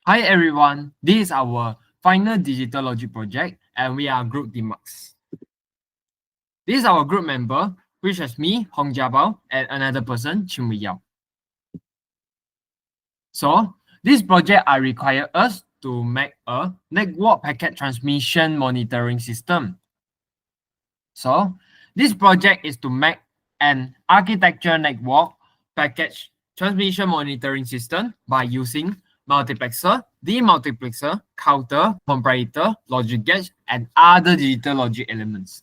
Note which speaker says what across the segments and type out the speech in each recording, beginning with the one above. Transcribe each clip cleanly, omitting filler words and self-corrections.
Speaker 1: Hi everyone, this is our final digital logic project and we are group demux. This is our group member, which is me, Hong Jiabao, and another person, Qin Yao. So, this project I require us to make a network packet transmission monitoring system. So, this project is to make an architecture network package transmission monitoring system by using multiplexer, demultiplexer, counter, comparator, logic gate, and other digital logic elements.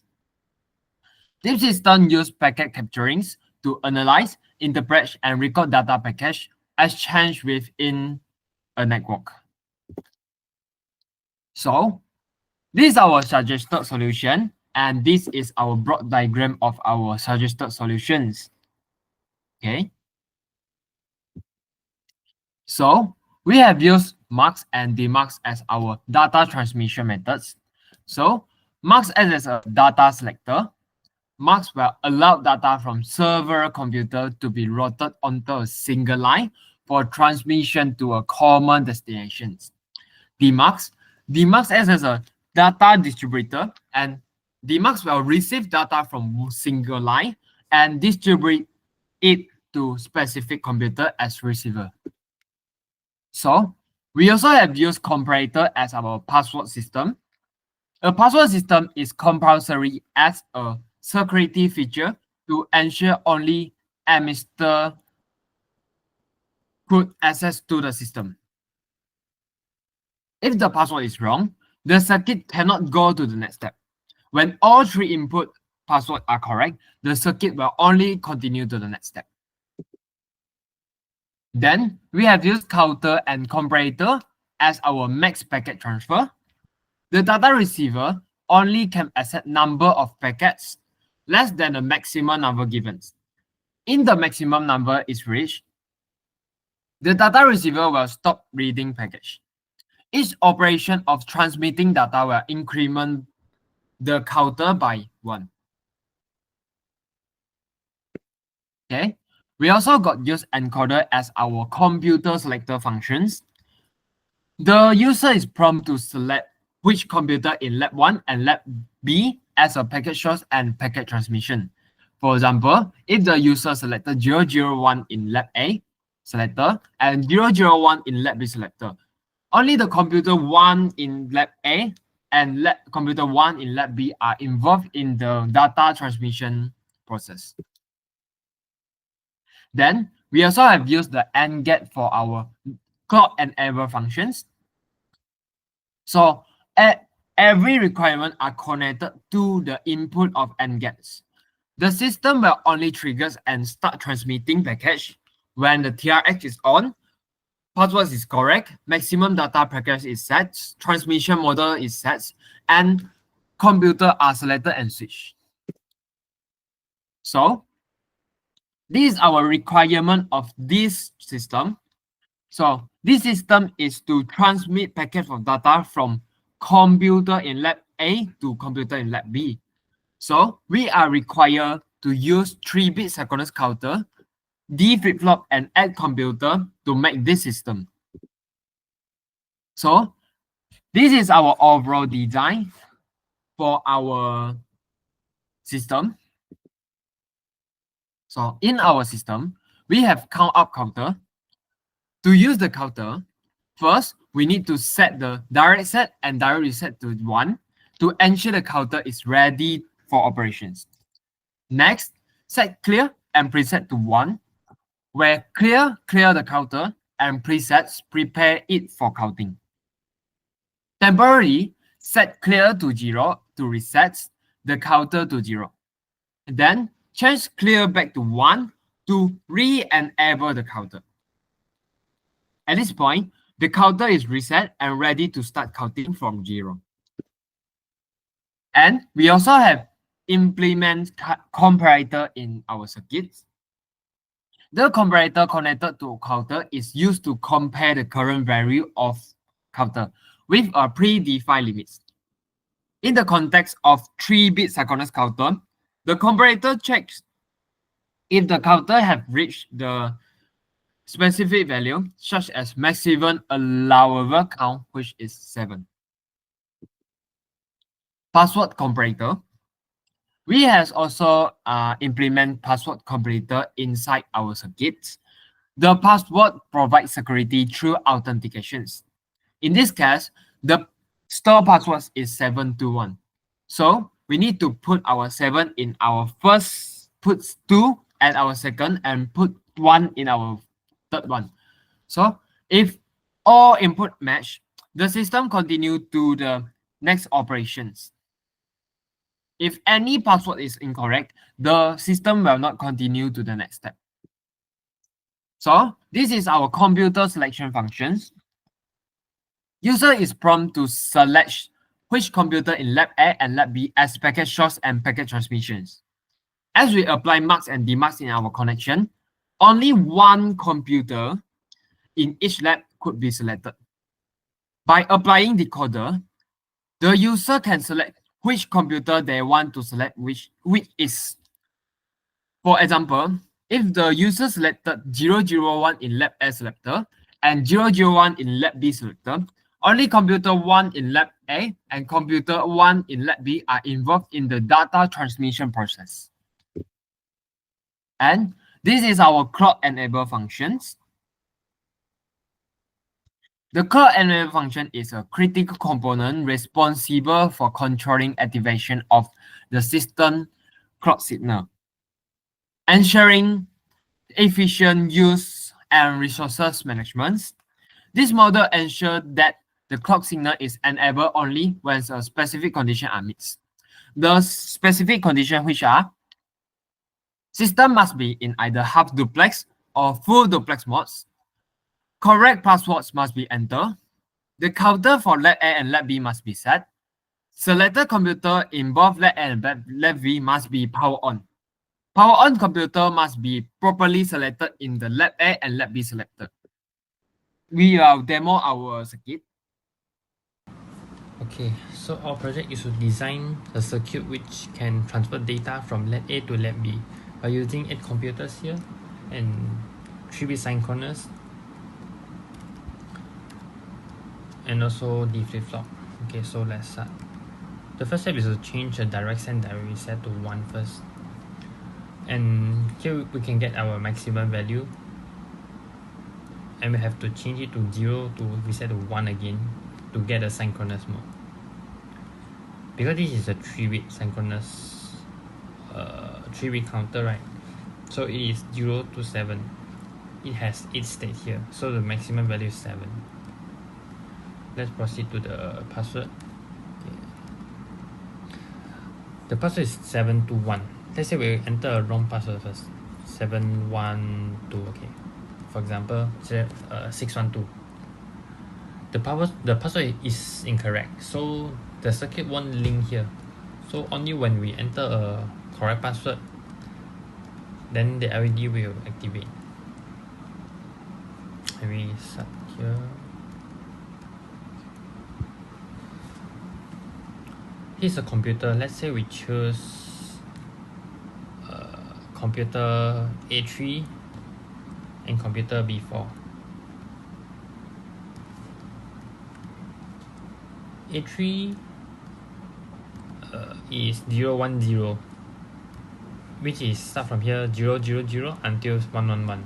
Speaker 1: This system uses packet capturings to analyze, interpret, and record data package exchanged within a network. So, this is our suggested solution, and this is our broad diagram of our suggested solutions. Okay. So, we have used mux and demux as our data transmission methods. So, mux acts as a data selector. Mux will allow data from several computers to be routed onto a single line for transmission to a common destination. Demux acts as a data distributor, and demux will receive data from single line and distribute it to specific computer as receiver. So we also have used comparator as our password system. A password system is compulsory as a security feature to ensure only administrator could access to the system. If the password is wrong, the circuit cannot go to the next step. When all three input passwords are correct, the circuit will only continue to the next step. Then we have used counter and comparator as our max packet transfer. The data receiver only can accept number of packets less than the maximum number given. In the maximum number is reached, the data receiver will stop reading package. Each operation of transmitting data will increment the counter by 1. Okay. We also got use encoder as our computer selector functions. The user is prompted to select which computer in lab 1 and lab B as a packet source and packet transmission. For example, if the user selected 001 in lab A selector and 001 in lab B selector, only the computer 1 in lab A and computer 1 in lab B are involved in the data transmission process. Then we also have used the AND gate for our clock enable functions. So every requirement are connected to the input of AND gates. The system will only trigger and start transmitting package when the TRX is on, password is correct, maximum data package is set, transmission model is set, and computer are selected and switched. So this is our requirement of this system. So this system is to transmit packets of data from computer in lab A to computer in lab B. So we are required to use 3-bit synchronous counter, D flip-flop, and add computer to make this system. So this is our overall design for our system. So in our system, we have count up counter. To use the counter, first, we need to set the direct set and direct reset to 1 to ensure the counter is ready for operations. Next, set clear and preset to 1, where clear the counter and presets prepare it for counting. Temporarily, set clear to 0 to reset the counter to 0. Then, change clear back to 1 to re-enable the counter. At this point, the counter is reset and ready to start counting from 0. And we also have implement comparator in our circuits. The comparator connected to counter is used to compare the current value of counter with a predefined limits. In the context of 3-bit synchronous counter, the comparator checks if the counter have reached the specific value such as maximum allowable count, which is 7. Password comparator. We has also implement password comparator inside our circuits. The password provides security through authentications. In this case, the store password is 721. So we need to put our 7 in our first, put 2 at our second, and put 1 in our third one. So if all input match, the system continue to the next operations. If any password is incorrect, the system will not continue to the next step. So this is our computer selection functions. User is prompted to select which computer in lab A and lab B as packet source and packet transmissions. As we apply mux and demux in our connection, only one computer in each lab could be selected. By applying decoder, the user can select which computer they want to select which is. For example, if the user selected 001 in lab A selector and 001 in lab B selector, only computer 1 in lab A and computer 1 in lab B are involved in the data transmission process. And this is our clock enable functions. The clock enable function is a critical component responsible for controlling activation of the system clock signal, ensuring efficient use and resources management. This model ensures that the clock signal is enabled only when a specific condition are met. The specific conditions which are: system must be in either half duplex or full duplex modes. Correct passwords must be entered. The counter for lab A and lab B must be set. Selected computer in both lab A and lab B must be power on. Power on computer must be properly selected in the lab A and lab B selector. We will demo our circuit.
Speaker 2: Okay, so our project is to design a circuit which can transfer data from lab A to lab B by using 8 computers here and 3-bit synchronous and also the flip-flop. Okay, so let's start. The first step is to change the direct send direct reset to 1 first. And here we can get our maximum value. And we have to change it to 0 to reset to 1 again to get a synchronous mode. Because this is a 3-bit synchronous 3-bit counter, right? So it is 0 to 7. It has 8 states here, so the maximum value is 7. Let's proceed to the password. Okay. The password is 721. Let's say we enter a wrong password first. 712. Okay. For example, 612. The password is incorrect, so the circuit won't link here. So only when we enter a correct password, then the LED will activate. Let me start here. Here's a computer. Let's say we choose computer A3 and computer B4. A3 is 010, which is start from here 000 until 111,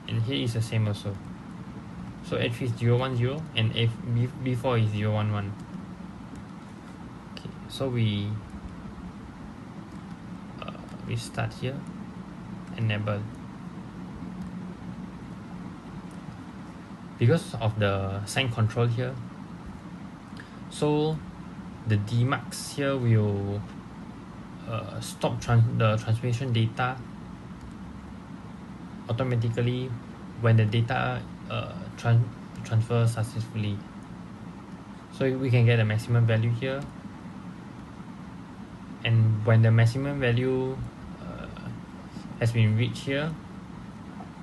Speaker 2: and here is the same also. So A3 is 010 and B4 is 011. Okay, so we start here, enable. Because of the sign control here, so the demux here will stop the transmission data automatically when the data transfer successfully. So we can get the maximum value here, and when the maximum value has been reached here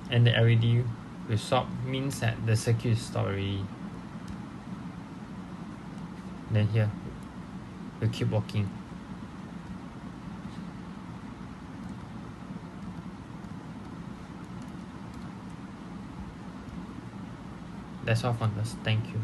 Speaker 2: and the LED will stop, means that the circuit is stopped already. Then here we'll keep walking. That's all from us. Thank you.